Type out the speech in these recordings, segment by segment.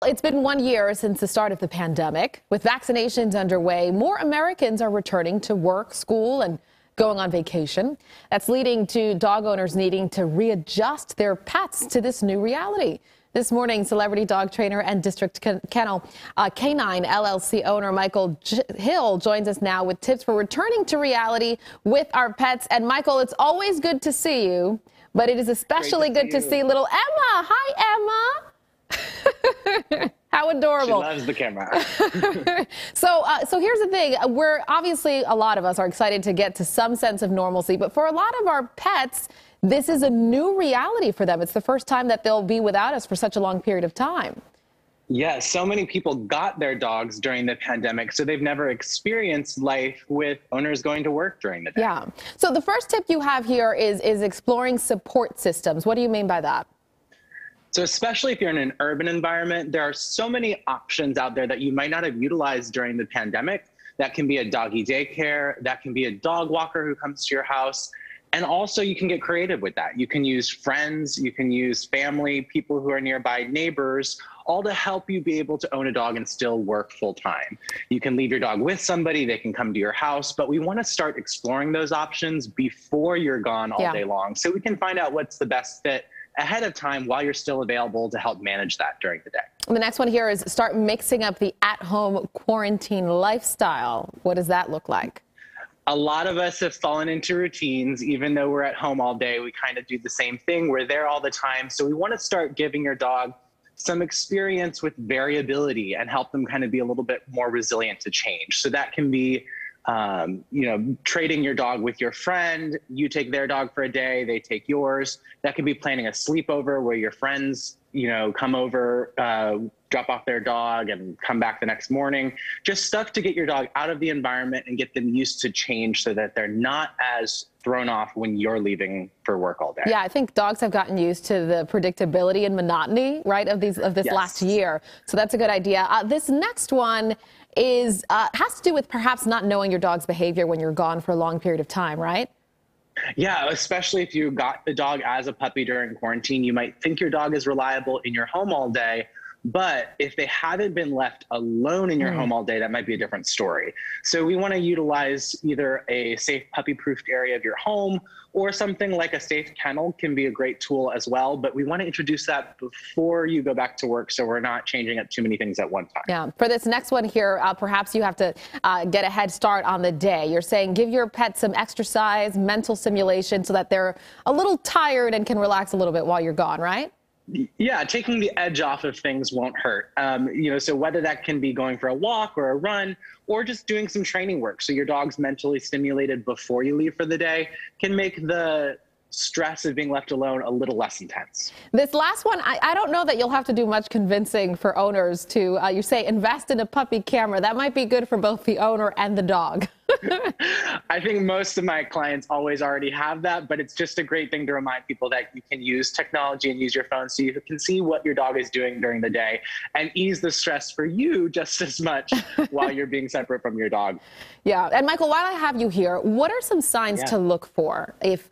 It's been 1 year since the start of the pandemic. With vaccinations underway, more Americans are returning to work, school, and going on vacation. That's leading to dog owners needing to readjust their pets to this new reality. This morning, celebrity dog trainer and District Canine LLC owner Michael Hill joins us now with tips for returning to reality with our pets. And Michael, it's always good to see you, but it is especially good to see little Emma. Hi, Emma. How adorable. She loves the camera. So here's the thing. We're obviously, a lot of us are excited to get to some sense of normalcy, but for a lot of our pets, this is a new reality for them. It's the first time that they'll be without us for such a long period of time. Yeah, so many people got their dogs during the pandemic, so they've never experienced life with owners going to work during the day. Yeah. So the first tip you have here is exploring support systems. What do you mean by that? So especially if you're in an urban environment, there are so many options out there that you might not have utilized during the pandemic. That can be a doggy daycare, that can be a dog walker who comes to your house. And also you can get creative with that. You can use friends, you can use family, people who are nearby, neighbors, all to help you be able to own a dog and still work full time. You can leave your dog with somebody, they can come to your house, but we want to start exploring those options before you're gone all day long, so we can find out what's the best fit ahead of time while you're still available to help manage that during the day. The next one here is start mixing up the at-home quarantine lifestyle. What does that look like? A lot of us have fallen into routines. Even though we're at home all day, we kind of do the same thing. We're there all the time. So we want to start giving your dog some experience with variability and help them kind of be a little bit more resilient to change. So that can be trading your dog with your friend. You take their dog for a day, they take yours. That could be planning a sleepover where your friends, come over, drop off their dog and come back the next morning. Just stuff to get your dog out of the environment and get them used to change so that they're not as thrown off when you're leaving for work all day. Yeah, I think dogs have gotten used to the predictability and monotony, right, of this last year. So that's a good idea. This next one has to do with perhaps not knowing your dog's behavior when you're gone for a long period of time, right? Yeah, especially if you got the dog as a puppy during quarantine, you might think your dog is reliable in your home all day. But if they haven't been left alone in your home all day, that might be a different story. So we want to utilize either a safe puppy-proofed area of your home or something like a safe kennel can be a great tool as well. But we want to introduce that before you go back to work so we're not changing up too many things at one time. Yeah. For this next one here, perhaps you have to get a head start on the day. You're saying give your pet some exercise, mental simulation so that they're a little tired and can relax a little bit while you're gone, right? Yeah, taking the edge off of things won't hurt. So whether that can be going for a walk or a run or just doing some training work so your dog's mentally stimulated before you leave for the day can make the stress of being left alone a little less intense. This last one, I don't know that you'll have to do much convincing for owners to, you say, invest in a puppy camera. That might be good for both the owner and the dog. I think most of my clients always already have that, but it's just a great thing to remind people that you can use technology and use your phone so you can see what your dog is doing during the day and ease the stress for you just as much while you're being separate from your dog. Yeah. And Michael, while I have you here, what are some signs to look for if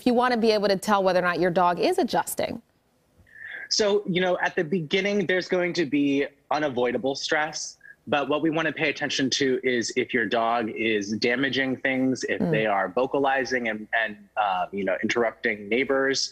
you want to be able to tell whether or not your dog is adjusting? So, at the beginning, there's going to be unavoidable stress. But what we want to pay attention to is if your dog is damaging things, if they are vocalizing and interrupting neighbors,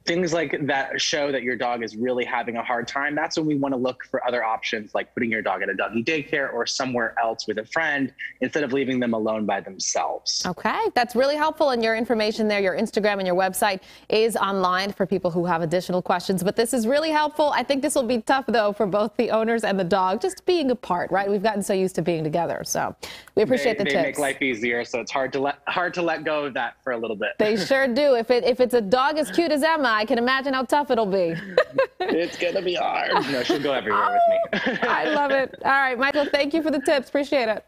things like that show that your dog is really having a hard time. That's when we want to look for other options, like putting your dog at a doggy daycare or somewhere else with a friend instead of leaving them alone by themselves. Okay, that's really helpful. And your information there, your Instagram and your website is online for people who have additional questions. But this is really helpful. I think this will be tough, though, for both the owners and the dog, just being apart, right? We've gotten so used to being together. So we appreciate the tips. They make life easier, so it's hard to let go of that for a little bit. They sure do. If it's a dog as cute as Emma, I can imagine how tough it'll be. It's going to be hard. No, she'll go everywhere with me. I love it. All right, Michael, thank you for the tips. Appreciate it.